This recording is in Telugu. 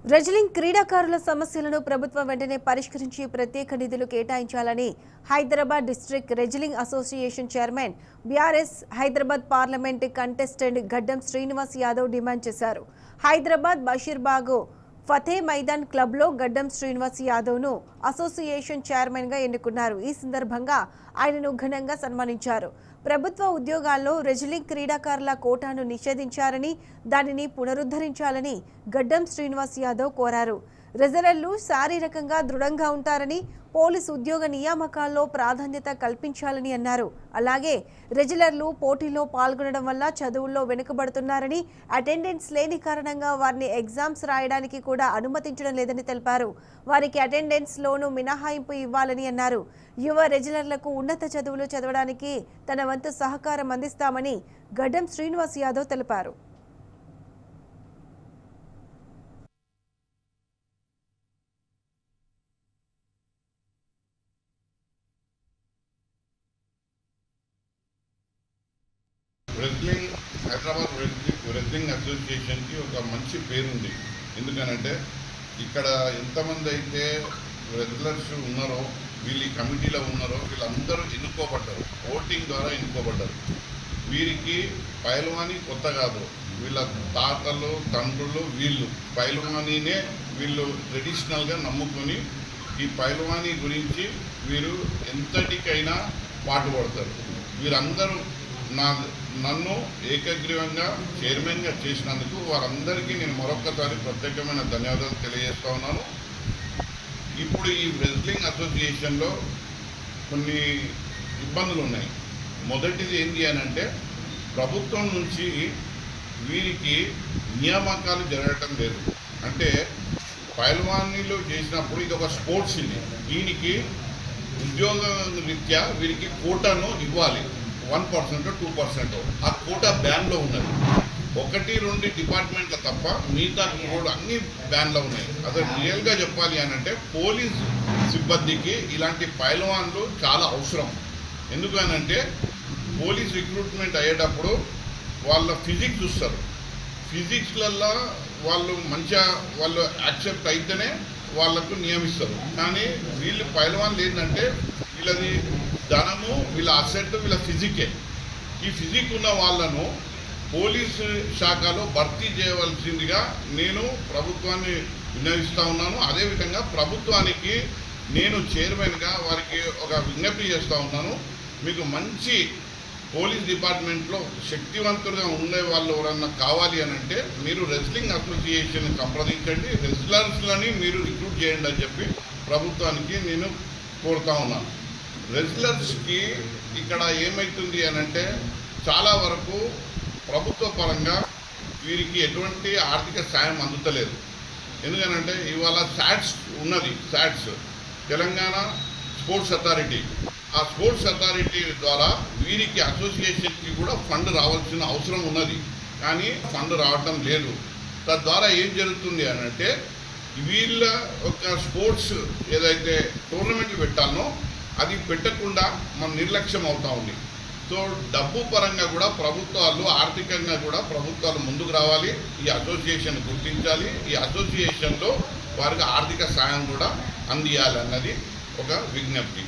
రెజ్లింగ్ క్రీడాకారుల సమస్యలను ప్రభుత్వం వెంటనే పరిష్కరించి ప్రత్యేక నిధులు కేటాయించాలని Hyderabad district wrestling association chairman BRS Hyderabad parliament contestant గడ్డం శ్రీనివాస్ యాదవ్ డిమాండ్ చేశారు. హైదరాబాద్ బషీర్బాగ్ ఫతే మైదాన్ క్లబ్లో గడ్డం శ్రీనివాస్ యాదవ్ను అసోసియేషన్ చైర్మన్గా ఎన్నుకున్నారు. ఈ సందర్భంగా ఆయనను ఘనంగా సన్మానించారు. ప్రభుత్వ ఉద్యోగాల్లో రెజ్లింగ్ క్రీడాకారుల కోటాను నిషేధించారని, దానిని పునరుద్ధరించాలని గడ్డం శ్రీనివాస్ యాదవ్ కోరారు. రెజ్లర్లు శారీరకంగా దృఢంగా ఉంటారని, పోలీసు ఉద్యోగ నియామకాల్లో ప్రాధాన్యత కల్పించాలని అన్నారు. అలాగే రెజ్లర్లు పోటీలో పాల్గొనడం వల్ల చదువుల్లో వెనుకబడుతున్నారని, అటెండెన్స్ లేని కారణంగా వారిని ఎగ్జామ్స్ రాయడానికి కూడా అనుమతించడం లేదని తెలిపారు. వారికి అటెండెన్స్ లోను మినహాయింపు ఇవ్వాలని అన్నారు. యువ రెజ్లర్లకు ఉన్నత చదువులు చదవడానికి తన వంతు సహకారం అందిస్తామని గడ్డం శ్రీనివాస్ యాదవ్ తెలిపారు. రెజ్లింగ్ హైదరాబాద్ రెజ్లింగ్ అసోసియేషన్కి ఒక మంచి పేరుంది. ఎందుకనంటే ఇక్కడ ఎంతమంది అయితే రెజ్లర్స్ ఉన్నారో, వీళ్ళు ఈ కమిటీలో ఉన్నారో, వీళ్ళందరూ ఎన్నుకోబడ్డారు, ఓటింగ్ ద్వారా ఎన్నుకోబడ్డారు. వీరికి పైల్వానీ కొత్త కాదు. వీళ్ళ తాతలు తండ్రులు వీళ్ళు పైల్వానీనే వీళ్ళు ట్రెడిషనల్గా నమ్ముకొని ఈ పైల్వానీ గురించి వీరు ఎంతటికైనా పాటుపడతారు. వీరందరూ నన్ను ఏకగ్రీవంగా చైర్మన్గా చేసినందుకు వారందరికీ నేను మరొక్కసారి ప్రత్యేకమైన ధన్యవాదాలు తెలియజేస్తా ఉన్నాను. ఇప్పుడు ఈ రెజ్లింగ్ అసోసియేషన్లో కొన్ని ఇబ్బందులు ఉన్నాయి. మొదటిది ఏంటి అని అంటే, ప్రభుత్వం నుంచి వీరికి నియామకాలు జరగటం లేదు. అంటే పైల్వానీలు చేసినప్పుడు ఇది ఒక స్పోర్ట్స్, దీనికి ఉద్యోగ రీత్యా వీరికి కోటాను ఇవ్వాలి. 1% 2%. ఆ కోటా బ్యాన్లో ఉన్నది. 1-2 డిపార్ట్మెంట్ల తప్ప మిగతా కూడా అన్ని బ్యాన్లో ఉన్నాయి. అసలు రియల్గా చెప్పాలి అని అంటే పోలీస్ సిబ్బందికి ఇలాంటి పైల్వాన్లు చాలా అవసరం. ఎందుకనంటే పోలీస్ రిక్రూట్మెంట్ అయ్యేటప్పుడు వాళ్ళ ఫిజిక్స్ చూస్తారు. ఫిజిక్స్లల్లో వాళ్ళు మంచిగా యాక్సెప్ట్ అయితేనే వాళ్ళకు నియమిస్తారు. కానీ వీళ్ళు పైల్వాన్లు ఏంటంటే వీళ్ళది ధనము, వీళ్ళ అసెట్, వీళ్ళ ఫిజికే. ఈ ఫిజిక్ ఉన్న వాళ్ళను పోలీసు శాఖలో భర్తీ చేయవలసిందిగా నేను ప్రభుత్వాన్ని విన్నవిస్తూ ఉన్నాను. అదేవిధంగా ప్రభుత్వానికి నేను చైర్మన్గా వారికి ఒక విజ్ఞప్తి చేస్తూ ఉన్నాను. మీకు మంచి పోలీస్ డిపార్ట్మెంట్లో శక్తివంతులుగా ఉండే వాళ్ళు ఎవరన్నా కావాలి అని అంటే మీరు రెజ్లింగ్ అసోసియేషన్ సంప్రదించండి, రెజ్లర్స్లని మీరు రిక్రూట్ చేయండి అని చెప్పి ప్రభుత్వానికి నేను కోరుతా ఉన్నాను. రెజ్లర్స్కి ఇక్కడ ఏమవుతుంది అని అంటే చాలా వరకు ప్రభుత్వ పరంగా వీరికి ఎటువంటి ఆర్థిక సాయం అందుతలేదు. ఎందుకనంటే ఇవాళ శాట్స్ ఉన్నది, శాట్స్ తెలంగాణ స్పోర్ట్స్ అథారిటీ. ఆ స్పోర్ట్స్ అథారిటీ ద్వారా వీరికి అసోసియేషన్కి కూడా ఫండ్ రావాల్సిన అవసరం ఉన్నది. కానీ ఫండ్ రావటం లేదు. తద్వారా ఏం జరుగుతుంది అని అంటే వీళ్ళ ఒక స్పోర్ట్స్ ఏదైతే టోర్నమెంట్లు పెట్టాలనో అది పెట్టకుండా మన నిర్లక్ష్యం అవుతూ ఉంది. సో డబ్బు పరంగా కూడా ప్రభుత్వాలు, ఆర్థికంగా కూడా ప్రభుత్వాలు ముందుకు రావాలి, ఈ అసోసియేషన్ గుర్తించాలి, ఈ అసోసియేషన్లో వారికి ఆర్థిక సాయం కూడా అందియాలి అన్నది ఒక విజ్ఞప్తి.